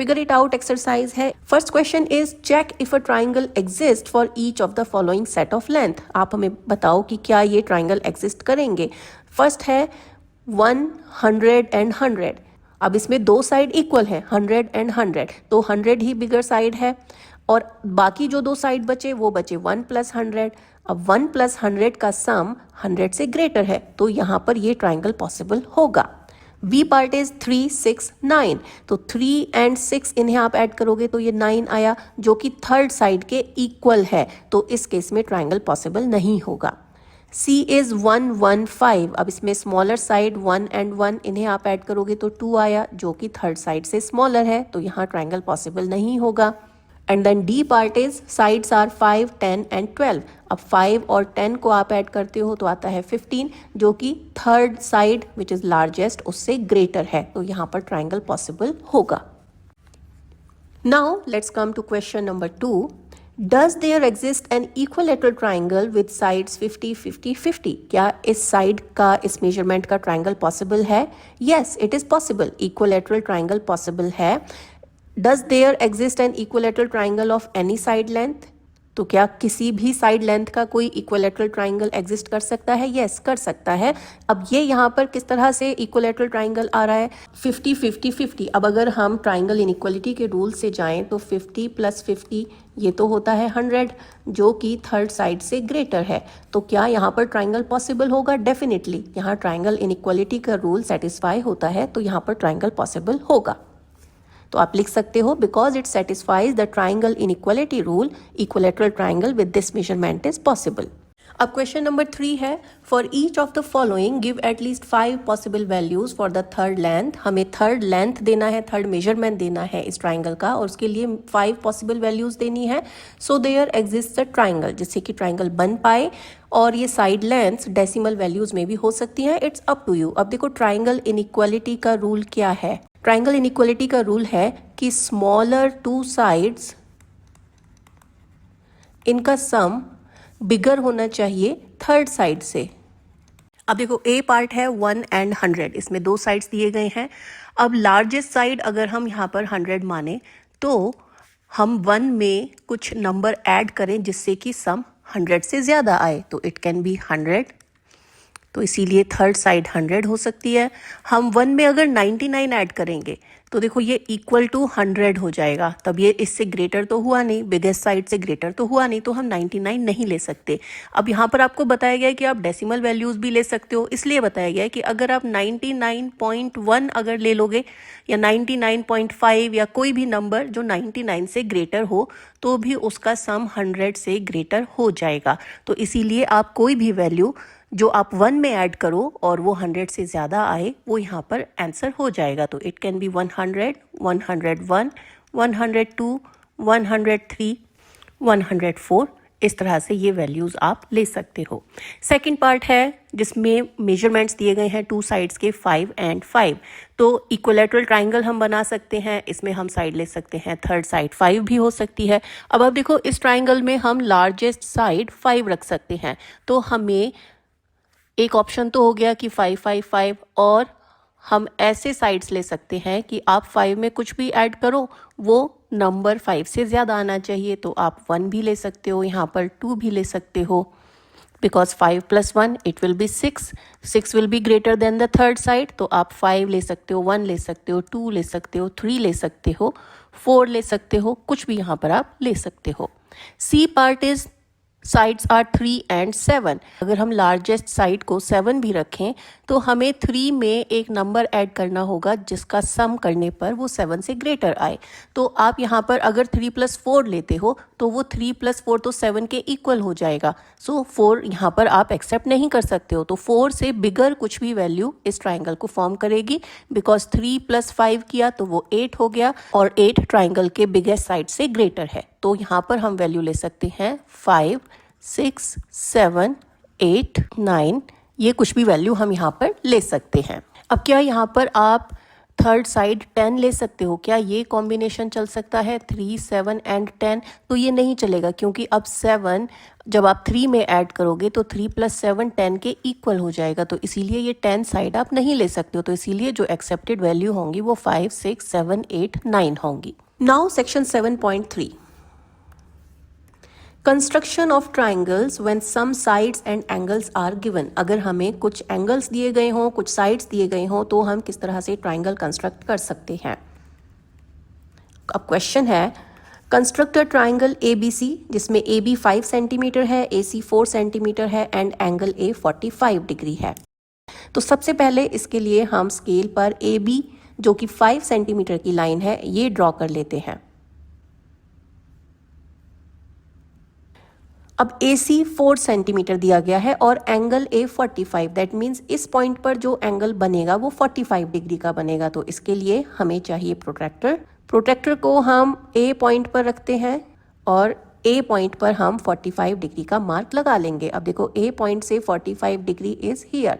Figure it out exercise है। First question is check if a triangle exist for each of the following set of length. आप हमें बताओ कि क्या ये ट्राइंगल एग्जिस्ट करेंगे। फर्स्ट है 100 एंड 100। अब इसमें दो साइड इक्वल है 100 एंड 100, तो 100 ही बिगर साइड है और बाकी जो दो साइड बचे वो बचे 1 + 100। अब 1 + 100 का सम 100 से ग्रेटर है, तो यहाँ पर ये ट्राइंगल पॉसिबल होगा। B part is 3, 6, 9। तो 3 एंड 6 इन्हें आप ऐड करोगे तो ये 9 आया, जो कि थर्ड साइड के इक्वल है, तो इस केस में ट्राइंगल पॉसिबल नहीं होगा। सी इज 1, 1, 5। अब इसमें स्मॉलर साइड 1 एंड 1 इन्हें आप ऐड करोगे तो 2 आया, जो कि थर्ड साइड से स्मॉलर है, तो यहाँ ट्राइंगल पॉसिबल नहीं होगा। And then D part is sides are 5, 10 and 12। अब 5 और 10 को आप ऐड करते हो तो आता है 15, जो कि third side which is largest उससे ग्रेटर है, तो यहाँ पर ट्राइंगल पॉसिबल होगा। Now let's come to question number 2। Does there exist an equilateral triangle with sides 50, 50, 50? क्या इस साइड का, इस मेजरमेंट का ट्राइंगल पॉसिबल है? Yes, it is possible. Equilateral triangle possible है। Does there exist an equilateral triangle of any side length? तो क्या किसी भी साइड लेंथ का कोई इक्विलेटरल ट्राइंगल एग्जिस्ट कर सकता है? यस, कर सकता है। अब ये यहाँ पर किस तरह से इक्विलेटरल ट्राइंगल आ रहा है? 50, 50, 50। अब अगर हम ट्राइंगल इनइक्वलिटी के रूल से जाएं तो 50 + 50 ये तो होता है 100, जो कि थर्ड साइड से ग्रेटर है। तो क्या यहाँ पर ट्राइंगल पॉसिबल होगा? डेफिनेटली। यहाँ ट्राइंगल इनइक्वलिटी का रूल सेटिस्फाई होता है, तो यहाँ पर ट्राइंगल पॉसिबल होगा। तो आप लिख सकते हो because it satisfies the triangle inequality rule, equilateral triangle with this measurement is possible. अब क्वेश्चन नंबर 3 है, for each of the following give at least 5 possible values for the third length. हमें third length देना है, third measurement देना है इस triangle का, और उसके लिए 5 पॉसिबल वैल्यूज देनी है। So there exist a triangle, जिससे कि ट्राइंगल बन पाए, और ये साइड लेंथ्स डेसिमल वैल्यूज में भी हो सकती हैं। It's up to you. अब देखो ट्राइंगल इनइक्वलिटी का रूल क्या है? ट्राइंगल इनइक्वलिटी का रूल है कि स्मॉलर टू साइड्स, इनका सम बिगर होना चाहिए थर्ड साइड से। अब देखो ए पार्ट है 1 एंड 100, इसमें दो साइड्स दिए गए हैं। अब लार्जेस्ट साइड अगर हम यहाँ पर 100 माने तो हम 1 में कुछ नंबर ऐड करें जिससे कि सम 100 से ज़्यादा आए, तो इट कैन बी 100, तो इसीलिए थर्ड साइड 100 हो सकती है। हम 1 में अगर 99 ऐड करेंगे तो देखो ये इक्वल टू 100 हो जाएगा, तब ये इससे ग्रेटर तो हुआ नहीं, बिगेस्ट साइड से ग्रेटर तो हुआ नहीं, तो हम 99 नहीं ले सकते। अब यहाँ पर आपको बताया गया है कि आप डेसिमल वैल्यूज भी ले सकते हो, इसलिए बताया गया है कि अगर आप 99.1 अगर ले लोगे या 99.5 या कोई भी नंबर जो 99 से ग्रेटर हो, तो भी उसका सम 100 से ग्रेटर हो जाएगा। तो इसीलिए आप कोई भी वैल्यू जो आप 1 में ऐड करो और वो 100 से ज़्यादा आए, वो यहाँ पर आंसर हो जाएगा। तो इट कैन बी 100, 101, 102, 103, 104, इस तरह से ये वैल्यूज़ आप ले सकते हो। सेकंड पार्ट है जिसमें मेजरमेंट्स दिए गए हैं टू साइड्स के 5 एंड 5। तो इक्विलेटरल ट्राइंगल हम बना सकते हैं, इसमें हम साइड ले सकते हैं, थर्ड साइड 5 भी हो सकती है। अब देखो इस ट्राइंगल में हम लार्जेस्ट साइड 5 रख सकते हैं, तो हमें एक ऑप्शन तो हो गया कि 5, 5, 5, और हम ऐसे साइड्स ले सकते हैं कि आप 5 में कुछ भी ऐड करो, वो नंबर 5 से ज़्यादा आना चाहिए, तो आप 1 भी ले सकते हो, यहाँ पर 2 भी ले सकते हो, because 5 + 1 it will be 6, 6 will be greater than the third side, तो आप 5 ले सकते हो, 1 ले सकते हो, 2 ले सकते हो, 3 ले सकते हो, 4 ले सकते हो, कुछ भी यहाँ पर आप ले सकते हो। C part is sides are 3 and 7। अगर हम लार्जेस्ट साइड को 7 भी रखें तो हमें 3 में एक नंबर ऐड करना होगा जिसका सम करने पर वो 7 से ग्रेटर आए। तो आप यहाँ पर अगर 3 + 4 लेते हो तो वो 3 + 4 तो 7 के इक्वल हो जाएगा। सो 4 यहाँ पर आप एक्सेप्ट नहीं कर सकते हो, तो 4 से बिगर कुछ भी वैल्यू इस ट्राइंगल को फॉर्म करेगी, बिकॉज 3 + 5 किया तो वो 8 हो गया, और 8 ट्राइंगल के बिगेस्ट साइड से ग्रेटर है। तो यहाँ पर हम वैल्यू ले सकते हैं 5, 6, 7, 8, 9, ये कुछ भी वैल्यू हम यहाँ पर ले सकते हैं। अब क्या यहाँ पर आप थर्ड साइड 10 ले सकते हो क्या? ये कॉम्बिनेशन चल सकता है 3, 7 एंड 10? तो ये नहीं चलेगा, क्योंकि अब 7 जब आप 3 में ऐड करोगे तो 3 + 7 10 के इक्वल हो जाएगा, तो इसीलिए ये 10 साइड आप नहीं ले सकते हो। तो इसीलिए जो एक्सेप्टेड वैल्यू होंगी वो 5, 6, 7, 8, 9 होंगी। Now section 7.3, construction of triangles when some sides and angles are given. अगर हमें कुछ एंगल्स दिए गए हों, कुछ साइड्स दिए गए हों, तो हम किस तरह से ट्राइंगल कंस्ट्रक्ट कर सकते हैं। अब क्वेश्चन है, कंस्ट्रक्ट अ ट्राइंगल ABC जिसमें AB 5 सेंटीमीटर है, AC 4 सेंटीमीटर है एंड एंगल A 45 डिग्री है। तो सबसे पहले इसके लिए हम स्केल पर AB जो कि 5 सेंटीमीटर की लाइन है ये ड्रॉ कर लेते हैं। अब AC 4 सेंटीमीटर दिया गया है और एंगल A 45, दैट मीन्स इस पॉइंट पर जो एंगल बनेगा वो 45 डिग्री का बनेगा। तो इसके लिए हमें चाहिए प्रोट्रैक्टर। प्रोट्रैक्टर को हम A पॉइंट पर रखते हैं और A पॉइंट पर हम 45 डिग्री का मार्क लगा लेंगे। अब देखो A पॉइंट से 45 डिग्री इज हियर।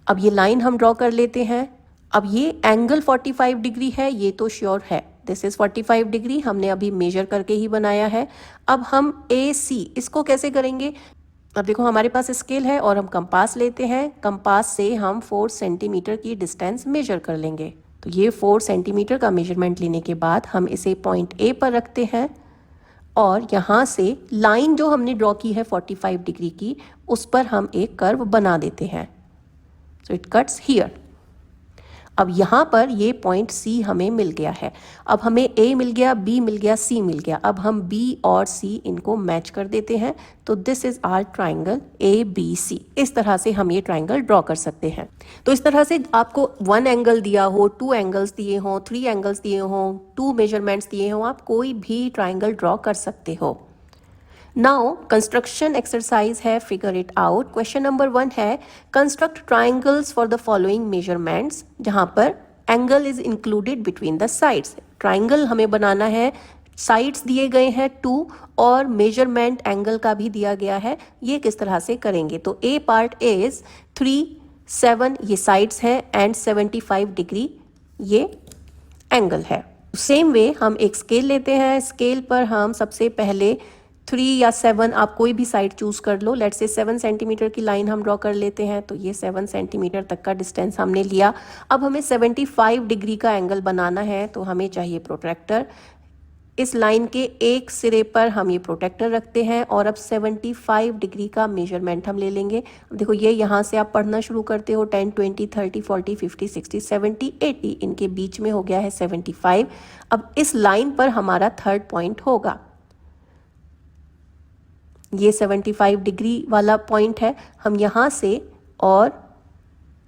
अब ये लाइन हम ड्रॉ कर लेते हैं। अब ये एंगल 45 डिग्री है, ये तो श्योर है, दिस इज 45 डिग्री, हमने अभी मेजर करके ही बनाया है। अब हम AC इसको कैसे करेंगे? अब देखो हमारे पास स्केल है और हम कंपास लेते हैं। कंपास से हम 4 सेंटीमीटर की डिस्टेंस मेजर कर लेंगे। तो ये 4 सेंटीमीटर का मेजरमेंट लेने के बाद हम इसे पॉइंट A पर रखते हैं और यहाँ से लाइन जो हमने ड्रॉ की है 45 डिग्री की, उस पर हम एक कर्व बना देते हैं। So it cuts here. अब यहाँ पर ये पॉइंट C हमें मिल गया है। अब हमें A मिल गया, B मिल गया, C मिल गया। अब हम B और C इनको मैच कर देते हैं। तो this is our triangle ABC। इस तरह से हम ये ट्राइंगल ड्रॉ कर सकते हैं। तो इस तरह से आपको 1 एंगल दिया हो, 2 एंगल्स दिए हों, 3 एंगल्स दिए हों, 2 मेजरमेंट्स दिए हों, आप कोई भी ट्राइंगल ड्रॉ कर सकते हो। नाउ कंस्ट्रक्शन एक्सरसाइज है, figure it out. Question number 1 है, construct triangles for the following measurements, जहां पर angle is included between the sides. Triangle हमें बनाना है, साइड्स दिए गए हैं 2 और मेजरमेंट एंगल का भी दिया गया है। ये किस तरह से करेंगे? तो A पार्ट इज 3, 7 ये साइड्स हैं एंड 75 डिग्री ये एंगल है। सेम वे हम एक स्केल लेते हैं। स्केल पर हम सबसे पहले 3 या 7, आप कोई भी साइड चूज कर लो। लेट्स से 7 सेंटीमीटर की लाइन हम ड्रॉ कर लेते हैं। तो ये 7 सेंटीमीटर तक का डिस्टेंस हमने लिया। अब हमें 75 डिग्री का एंगल बनाना है, तो हमें चाहिए प्रोट्रैक्टर। इस लाइन के एक सिरे पर हम ये प्रोट्रैक्टर रखते हैं और अब 75 डिग्री का मेजरमेंट हम ले लेंगे। अब देखो ये यहाँ से आप पढ़ना शुरू करते हो, 10, 20, 30, 40, 50, 60, 70, 80, इनके बीच में हो गया है 75। अब इस लाइन पर हमारा थर्ड पॉइंट होगा। ये 75 डिग्री वाला पॉइंट है। हम यहाँ से और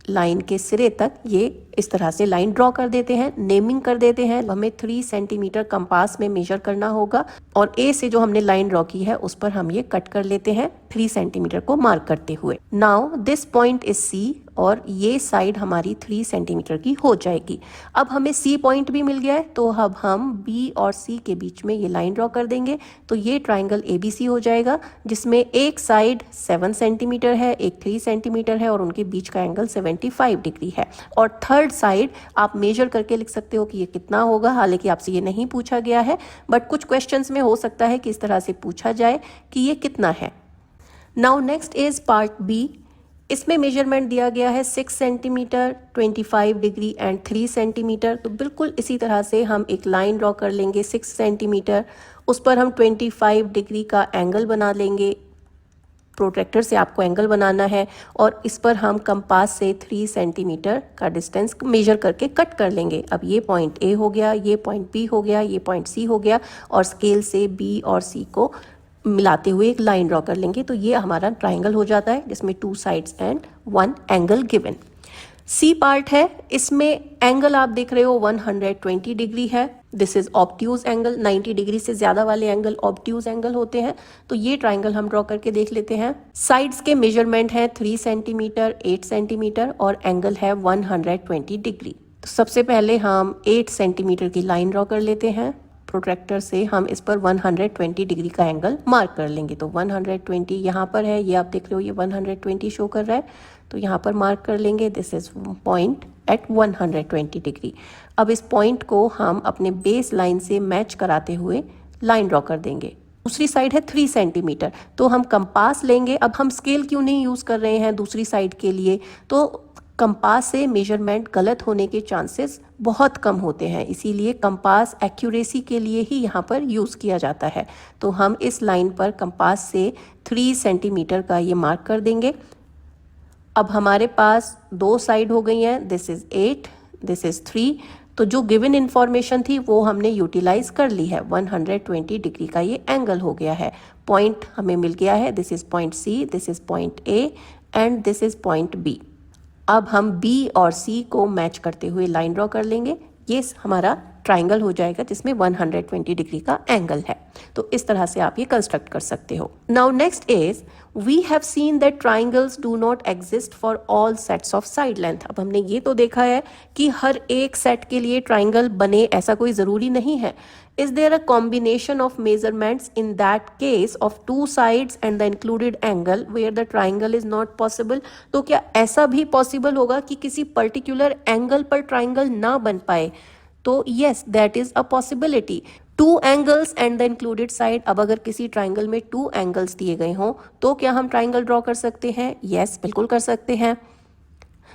लाइन के सिरे तक ये इस तरह से लाइन ड्रॉ कर देते हैं, नेमिंग कर देते हैं। हमें 3 सेंटीमीटर कंपास में मेजर करना होगा और A से जो हमने लाइन ड्रॉ की है उस पर हम ये कट कर लेते हैं 3 सेंटीमीटर को मार्क करते हुए। Now this point is C और ये साइड हमारी 3 सेंटीमीटर की हो जाएगी। अब हमें C पॉइंट भी मिल गया है, तो अब हम B और C के बीच में ये लाइन ड्रॉ कर देंगे। तो ये ट्राइंगल ABC हो जाएगा, जिसमें एक साइड 7 सेंटीमीटर है, एक 3 सेंटीमीटर है और उनके बीच का एंगल 75 डिग्री है। और थर्ड साइड आप मेजर करके लिख सकते हो कि ये कितना होगा। हालांकि आपसे ये नहीं पूछा गया है, बट कुछ क्वेश्चंस में हो सकता है कि इस तरह से पूछा जाए कि ये कितना है। Now next is part B। इसमें मेजरमेंट दिया गया है 6 सेंटीमीटर, 25 डिग्री एंड 3 सेंटीमीटर। तो बिल्कुल इसी तरह से हम एक लाइन ड्रॉ कर लेंगे 6 सेंटीमीटर, उस पर हम 25 डिग्री का एंगल बना लेंगे। प्रोट्रैक्टर से आपको एंगल बनाना है और इस पर हम कंपास से 3 सेंटीमीटर का डिस्टेंस मेजर करके कट कर लेंगे। अब ये पॉइंट A हो गया, ये पॉइंट B हो गया, ये पॉइंट C हो गया और स्केल से B और C को मिलाते हुए एक लाइन ड्रॉ कर लेंगे। तो ये हमारा ट्राइंगल हो जाता है जिसमें 2 sides and 1 angle given. C part है, इसमें एंगल आप देख रहे हो 120 डिग्री है। This is obtuse angle. 90 degree से ज्यादा वाले एंगल ऑब्ट्यूज एंगल होते हैं। तो ये ट्राइंगल हम ड्रॉ करके देख लेते हैं। साइड्स के मेजरमेंट है 3 सेंटीमीटर, 8 सेंटीमीटर और एंगल है 120 डिग्री। तो सबसे पहले हम 8 सेंटीमीटर की लाइन ड्रॉ कर लेते हैं। प्रोट्रैक्टर से हम इस पर 120 डिग्री का एंगल मार्क कर लेंगे। तो 120 यहाँ पर है, ये आप देख रहे हो ये 120 शो कर रहा है। तो यहाँ पर मार्क कर लेंगे, this is point at 120 degree. अब इस पॉइंट को हम अपने बेस लाइन से मैच कराते हुए लाइन ड्रॉ कर देंगे। दूसरी साइड है 3 सेंटीमीटर, तो हम कंपास लेंगे। अब हम स्केल क्यों नहीं यूज़ कर रहे हैं दूसरी साइड के लिए, तो कंपास से मेजरमेंट गलत होने के चांसेस बहुत कम होते हैं, इसीलिए कंपास एक्यूरेसी के लिए ही यहाँ पर यूज़ किया जाता है। तो हम इस लाइन पर कंपास से 3 सेंटीमीटर का ये मार्क कर देंगे। अब हमारे पास दो साइड हो गई हैं, दिस इज़ 8, दिस इज़ 3। तो जो गिवन इन्फॉर्मेशन थी वो हमने यूटिलाइज कर ली है। 120 डिग्री का ये एंगल हो गया है। पॉइंट हमें मिल गया है, this is point C, this is point A and this is point B. अब हम बी और सी को मैच करते हुए लाइन ड्रॉ कर लेंगे। ये हमारा ट्राइंगल हो जाएगा जिसमें 120 डिग्री का एंगल है। तो इस तरह से आप ये कंस्ट्रक्ट कर सकते हो। Now next is we have seen that triangles do not exist for all sets of side length. अब हमने ये तो देखा है कि हर एक सेट के लिए ट्राइंगल बने, ऐसा कोई ज़रूरी नहीं है। Is there a combination of measurements in that case of two sides and the included angle where the triangle is not possible? तो क्या ऐसा भी पॉसिबल होगा कि किसी पर्टिकुलर एंगल पर ट्राइंगल ना बन पाए? तो yes, that is a possibility. Two angles and the included side. अब अगर किसी ट्राइंगल में 2 एंगल्स दिए गए हों तो क्या हम ट्राइंगल ड्रॉ कर सकते हैं? यस, बिल्कुल कर सकते हैं।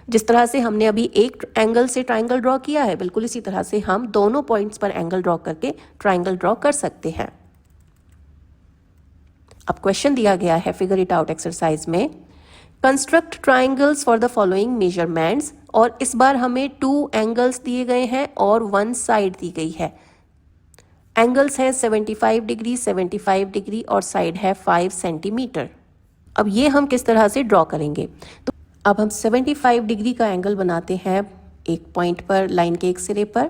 जिस तरह से हमने अभी एक एंगल से ट्राइंगल ड्रॉ किया है, बिल्कुल इसी तरह से हम दोनों पॉइंट्स पर एंगल ड्रॉ करके ट्राइंगल ड्रॉ कर सकते हैं। अब क्वेश्चन दिया गया है फिगर इट आउट एक्सरसाइज में, construct triangles for the following measurements. और इस बार हमें 2 एंगल्स दिए गए हैं और 1 साइड दी गई है। एंगल्स हैं 75 डिग्री, 75 डिग्री और साइड है 5 सेंटीमीटर। अब ये हम किस तरह से ड्रॉ करेंगे? तो अब हम 75 डिग्री का एंगल बनाते हैं एक पॉइंट पर, लाइन के एक सिरे पर।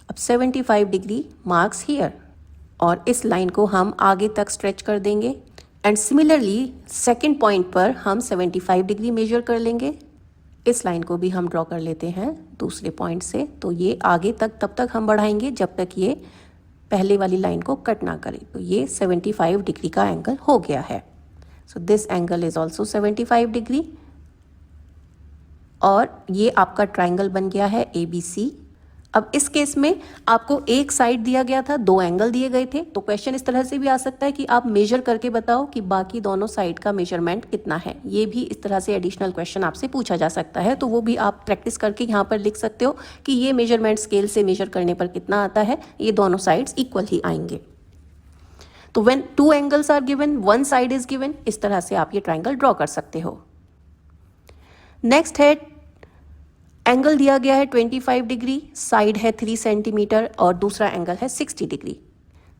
अब 75 डिग्री मार्क्स हियर, और इस लाइन को हम आगे तक स्ट्रेच कर देंगे। एंड सिमिलरली सेकंड पॉइंट पर हम 75 डिग्री मेजर कर लेंगे। इस लाइन को भी हम ड्रॉ कर लेते हैं दूसरे पॉइंट से। तो ये आगे तक तब तक हम बढ़ाएंगे जब तक ये पहले वाली लाइन को कट ना करे। तो ये 75 डिग्री का एंगल हो गया है। So this angle is also 75 degree, और ये आपका ट्राइंगल बन गया है ABC। अब इस केस में आपको एक साइड दिया गया था, 2 एंगल दिए गए थे। तो क्वेश्चन इस तरह से भी आ सकता है कि आप मेजर करके बताओ कि बाकी दोनों साइड का मेजरमेंट कितना है। ये भी इस तरह से एडिशनल क्वेश्चन आपसे पूछा जा सकता है। तो वो भी आप प्रैक्टिस करके यहाँ पर लिख सकते हो कि ये मेजरमेंट स्केल से मेजर करने पर कितना आता है। ये दोनों साइड्स इक्वल ही आएंगे। तो when 2 angles are given, 1 side is given, इस तरह से आप ये ट्राइंगल ड्रॉ कर सकते हो। नेक्स्ट है, एंगल दिया गया है 25 डिग्री, साइड है 3 सेंटीमीटर और दूसरा एंगल है 60 डिग्री।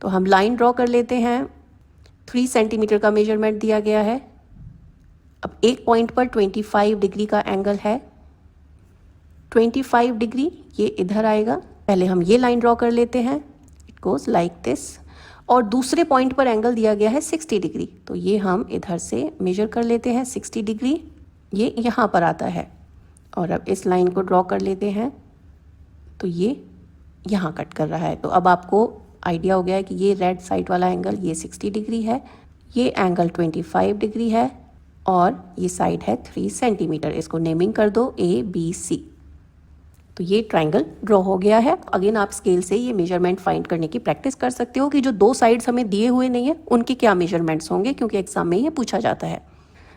तो हम लाइन ड्रॉ कर लेते हैं। 3 सेंटीमीटर का मेजरमेंट दिया गया है। अब एक पॉइंट पर 25 डिग्री का एंगल है। 25 डिग्री ये इधर आएगा। पहले हम ये लाइन ड्रॉ कर लेते हैं, इट गोज लाइक दिस। और दूसरे पॉइंट पर एंगल दिया गया है 60 डिग्री। तो ये हम इधर से मेजर कर लेते हैं 60 डिग्री, ये यहाँ पर आता है। और अब इस लाइन को ड्रॉ कर लेते हैं, तो ये यहाँ कट कर रहा है। तो अब आपको आइडिया हो गया है कि ये रेड साइड वाला एंगल ये 60 डिग्री है, ये एंगल 25 डिग्री है और ये साइड है 3 सेंटीमीटर। इसको नेमिंग कर दो ABC। तो ये ट्राइंगल ड्रॉ हो गया है। अगेन आप स्केल से ये मेजरमेंट फाइंड करने की प्रैक्टिस कर सकते हो कि जो 2 साइड्स हमें दिए हुए नहीं है उनके क्या मेजरमेंट्स होंगे, क्योंकि एग्जाम में ये पूछा जाता है।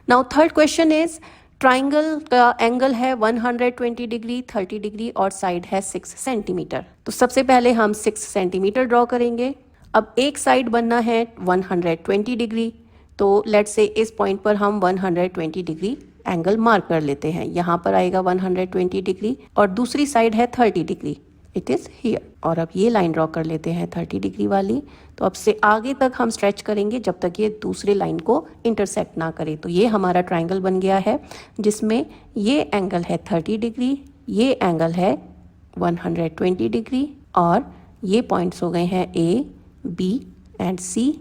Now third question is, triangle का एंगल है 120 डिग्री, 30 डिग्री और साइड है 6 सेंटीमीटर। तो सबसे पहले हम 6 सेंटीमीटर ड्रॉ करेंगे। अब एक साइड बनना है 120 डिग्री, तो लेट्स से इस पॉइंट पर हम 120 डिग्री एंगल मार्क कर लेते हैं। यहाँ पर आएगा 120 डिग्री और दूसरी साइड है 30 डिग्री, इट इज़ हियर। और अब ये लाइन ड्रॉ कर लेते हैं 30 डिग्री वाली। तो अब से आगे तक हम स्ट्रेच करेंगे जब तक ये दूसरे लाइन को इंटरसेक्ट ना करे। तो ये हमारा ट्राइंगल बन गया है जिसमें ये एंगल है 30 डिग्री, ये एंगल है 120 डिग्री और ये पॉइंट्स हो गए हैं A, B एंड C।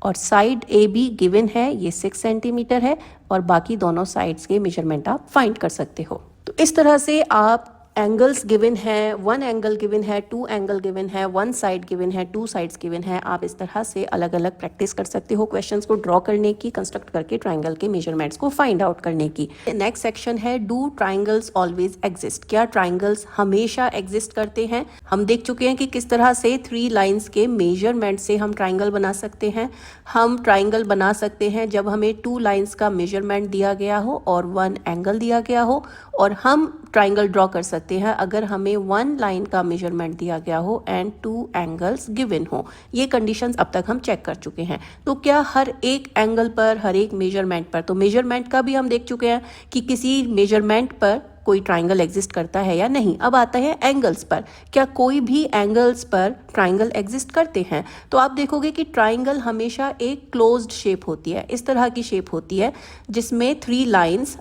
और साइड AB गिवन है, ये 6 सेंटीमीटर है और बाकी दोनों साइड्स के मेजरमेंट आप फाइंड कर सकते हो। तो इस तरह से आप एंगल्स गिवन है, वन एंगल गिवन है, टू एंगल गिवन है, वन साइड गिवन है, टू साइड्स गिवन है। आप इस तरह से अलग अलग प्रैक्टिस कर सकते हो क्वेश्चंस को ड्रॉ करने की, कंस्ट्रक्ट करके ट्राइंगल के मेजरमेंट्स को फाइंड आउट करने की। नेक्स्ट सेक्शन है डू ट्राइंगल्स ऑलवेज एग्जिस्ट, क्या ट्राइंगल्स हमेशा एग्जिस्ट करते हैं। हम देख चुके हैं कि किस तरह से 3 लाइन्स के मेजरमेंट से हम ट्राइंगल बना सकते हैं। हम ट्राइंगल बना सकते हैं जब हमें 2 लाइन्स का मेजरमेंट दिया गया हो और 1 एंगल दिया गया हो, और हम ट्राइंगल ड्रॉ कर सकते हैं अगर हमें 1 लाइन का मेजरमेंट दिया गया हो एंड 2 एंगल्स गिवन हो। ये कंडीशंस अब तक हम चेक कर चुके हैं। तो क्या हर एक एंगल पर, हर एक मेजरमेंट पर, तो मेजरमेंट का भी हम देख चुके हैं कि किसी मेजरमेंट पर कोई ट्राइंगल एग्जिस्ट करता है या नहीं। अब आता है एंगल्स पर, क्या कोई भी एंगल्स पर ट्राइंगल एग्जिस्ट करते हैं। तो आप देखोगे कि ट्राइंगल हमेशा एक क्लोज्ड शेप होती है, इस तरह की शेप होती है जिसमें 3 लाइन्स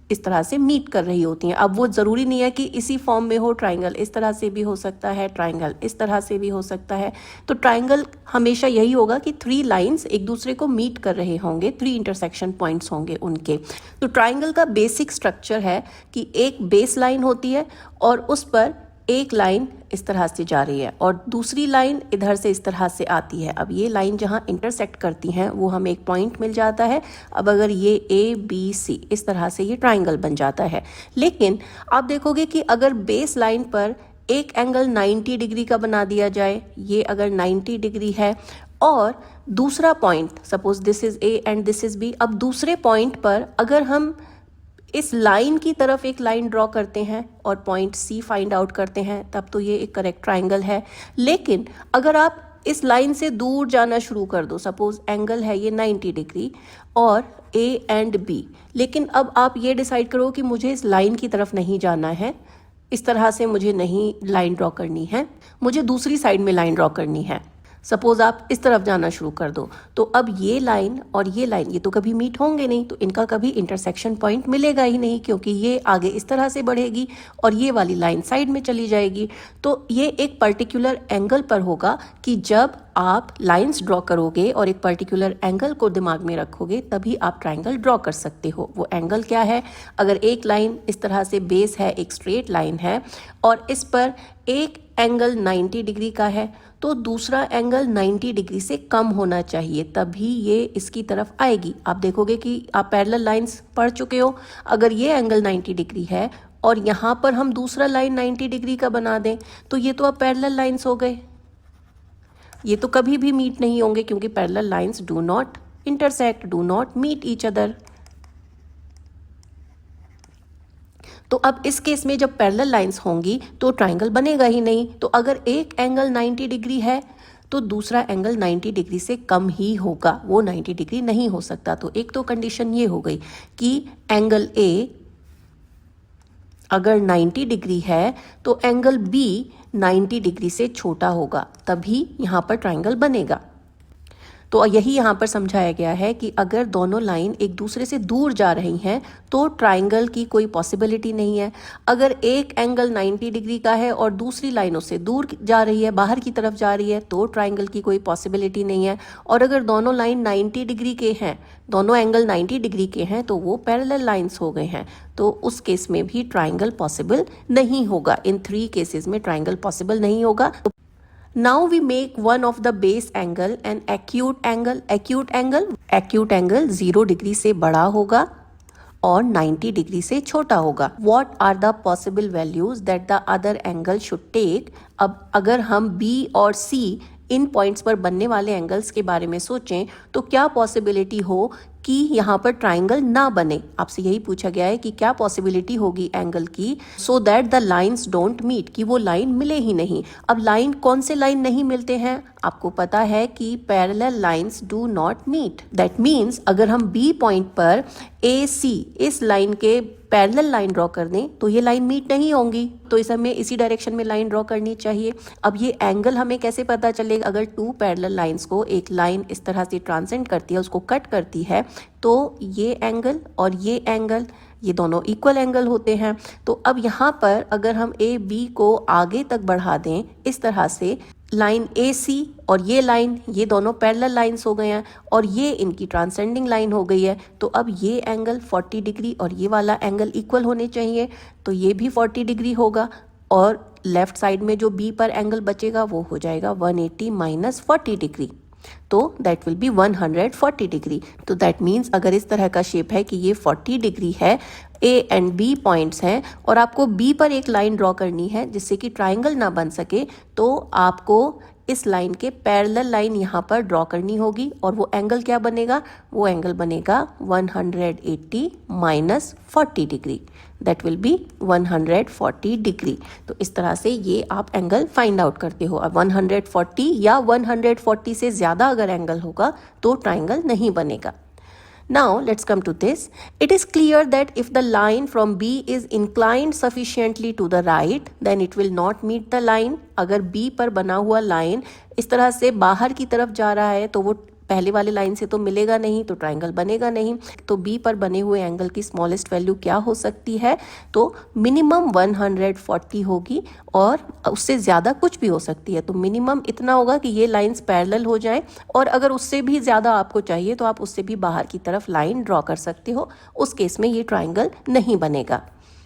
इस तरह से मीट कर रही होती हैं। अब वो ज़रूरी नहीं है कि इसी फॉर्म में हो, ट्राइंगल इस तरह से भी हो सकता है, ट्राइंगल इस तरह से भी हो सकता है। तो ट्राइंगल हमेशा यही होगा कि 3 लाइंस एक दूसरे को मीट कर रहे होंगे, 3 इंटरसेक्शन पॉइंट्स होंगे उनके। तो ट्राइंगल का बेसिक स्ट्रक्चर है कि एक बेस लाइन होती है और उस पर एक लाइन इस तरह से जा रही है और दूसरी लाइन इधर से इस तरह से आती है। अब ये लाइन जहाँ इंटरसेक्ट करती हैं वो हमें एक पॉइंट मिल जाता है। अब अगर ये ABC इस तरह से ये ट्राइंगल बन जाता है। लेकिन आप देखोगे कि अगर बेस लाइन पर एक एंगल 90 डिग्री का बना दिया जाए, ये अगर 90 डिग्री है, और दूसरा point, suppose this is A and this is B, अब दूसरे पॉइंट पर अगर हम इस लाइन की तरफ एक लाइन ड्रॉ करते हैं और पॉइंट C फाइंड आउट करते हैं, तब तो ये एक करेक्ट ट्राइंगल है। लेकिन अगर आप इस लाइन से दूर जाना शुरू कर दो, सपोज एंगल है ये 90 डिग्री और A एंड B, लेकिन अब आप ये डिसाइड करो कि मुझे इस लाइन की तरफ नहीं जाना है, इस तरह से मुझे नहीं लाइन ड्रॉ करनी है, मुझे दूसरी साइड में लाइन ड्रॉ करनी है। सपोज आप इस तरफ जाना शुरू कर दो, तो अब ये लाइन और ये लाइन ये तो कभी मीट होंगे नहीं, तो इनका कभी इंटरसेक्शन पॉइंट मिलेगा ही नहीं, क्योंकि ये आगे इस तरह से बढ़ेगी और ये वाली लाइन साइड में चली जाएगी। तो ये एक पर्टिकुलर एंगल पर होगा कि जब आप लाइंस ड्रॉ करोगे और एक पर्टिकुलर एंगल को दिमाग में रखोगे तभी आप ट्राइंगल ड्रॉ कर सकते हो। वो एंगल क्या है? अगर एक लाइन इस तरह से बेस है, एक स्ट्रेट लाइन है और इस पर एक एंगल 90 डिग्री का है, तो दूसरा एंगल 90 डिग्री से कम होना चाहिए, तभी ये इसकी तरफ आएगी। आप देखोगे कि आप पैरेलल लाइंस पढ़ चुके हो। अगर ये एंगल 90 डिग्री है और यहाँ पर हम दूसरा लाइन 90 डिग्री का बना दें, तो ये तो अब पैरेलल लाइंस हो गए, ये तो कभी भी मीट नहीं होंगे, क्योंकि parallel lines do not intersect, do not meet each other. तो अब इस केस में जब पैरेलल लाइंस होंगी तो ट्राइंगल बनेगा ही नहीं। तो अगर एक एंगल 90 डिग्री है तो दूसरा एंगल 90 डिग्री से कम ही होगा, वो 90 डिग्री नहीं हो सकता। तो एक तो कंडीशन ये हो गई कि एंगल A अगर 90 डिग्री है तो एंगल B 90 डिग्री से छोटा होगा, तभी यहाँ पर ट्राइंगल बनेगा। तो यही यहाँ पर समझाया गया है कि अगर दोनों लाइन एक दूसरे से दूर जा रही हैं तो ट्राइंगल की कोई पॉसिबिलिटी नहीं है। अगर एक एंगल 90 डिग्री का है और दूसरी लाइन उससे दूर जा रही है, बाहर की तरफ जा रही है, तो ट्राइंगल की कोई पॉसिबिलिटी नहीं है। और अगर दोनों लाइन 90 डिग्री के हैं, दोनों एंगल 90 डिग्री के हैं, तो वो पैरेलल लाइंस हो गए हैं, तो उस केस में भी ट्राइंगल पॉसिबल नहीं होगा। इन 3 केसेस में ट्राइंगल पॉसिबल नहीं होगा। Now we make one of the base angle an acute angle. Acute angle 0 degree से बड़ा होगा और 90 डिग्री से छोटा होगा। What are the possible values that the other angle should take? अब अगर हम B और C इन पॉइंट्स पर बनने वाले एंगल्स के बारे में सोचें तो क्या पॉसिबिलिटी हो कि यहाँ पर ट्राइंगल ना बने। आपसे यही पूछा गया है कि क्या पॉसिबिलिटी होगी एंगल की, so that the lines don't meet, कि वो लाइन मिले ही नहीं। अब लाइन, कौन से लाइन नहीं मिलते हैं? आपको पता है कि parallel lines do not meet. That means अगर हम B पॉइंट पर AC इस लाइन के पैरेलल लाइन ड्रॉ कर दें तो ये लाइन मीट नहीं होंगी, तो इस हमें इसी डायरेक्शन में लाइन ड्रॉ करनी चाहिए। अब ये एंगल हमें कैसे पता चलेगा? अगर 2 पैरेलल लाइंस को एक लाइन इस तरह से ट्रांसेंड करती है, उसको कट करती है, तो ये एंगल और ये एंगल, ये दोनों इक्वल एंगल होते हैं। तो अब यहाँ पर अगर हम AB को आगे तक बढ़ा दें इस तरह से, लाइन AC और ये लाइन, ये दोनों पैरेलल लाइंस हो गए हैं और ये इनकी ट्रांसेंडिंग लाइन हो गई है। तो अब ये एंगल 40 डिग्री और ये वाला एंगल इक्वल होने चाहिए, तो ये भी 40 डिग्री होगा और लेफ्ट साइड में जो B पर एंगल बचेगा वो हो जाएगा 180 माइनस 40 डिग्री, तो दैट विल बी 140 डिग्री। तो दैट मीन्स अगर इस तरह का शेप है कि ये 40 डिग्री है, A एंड B पॉइंट्स हैं और आपको B पर एक लाइन ड्रॉ करनी है जिससे कि ट्राइंगल ना बन सके, तो आपको इस लाइन के पैरेलल लाइन यहाँ पर ड्रॉ करनी होगी और वो एंगल क्या बनेगा, वो एंगल बनेगा 180 minus 40 degree, that will be 140 degree. तो इस तरह से ये आप एंगल फाइंड आउट करते हो। अब 140 या 140 से ज़्यादा अगर एंगल होगा तो ट्राइंगल नहीं बनेगा। Now let's come to this. It is clear that if the line from B is inclined sufficiently to the right, then it will not meet the line. अगर B पर बना हुआ लाइन इस तरह से बाहर की तरफ जा रहा है तो वो पहले वाले लाइन से तो मिलेगा नहीं, तो ट्राइंगल बनेगा नहीं। तो B पर बने हुए एंगल की स्मॉलेस्ट वैल्यू क्या हो सकती है, तो मिनिमम 140 होगी और उससे ज़्यादा कुछ भी हो सकती है। तो मिनिमम इतना होगा कि ये लाइंस पैरेलल हो जाएं और अगर उससे भी ज़्यादा आपको चाहिए तो आप उससे भी बाहर की तरफ लाइन ड्रॉ कर सकते हो, उस केस में ये ट्राइंगल नहीं बनेगा।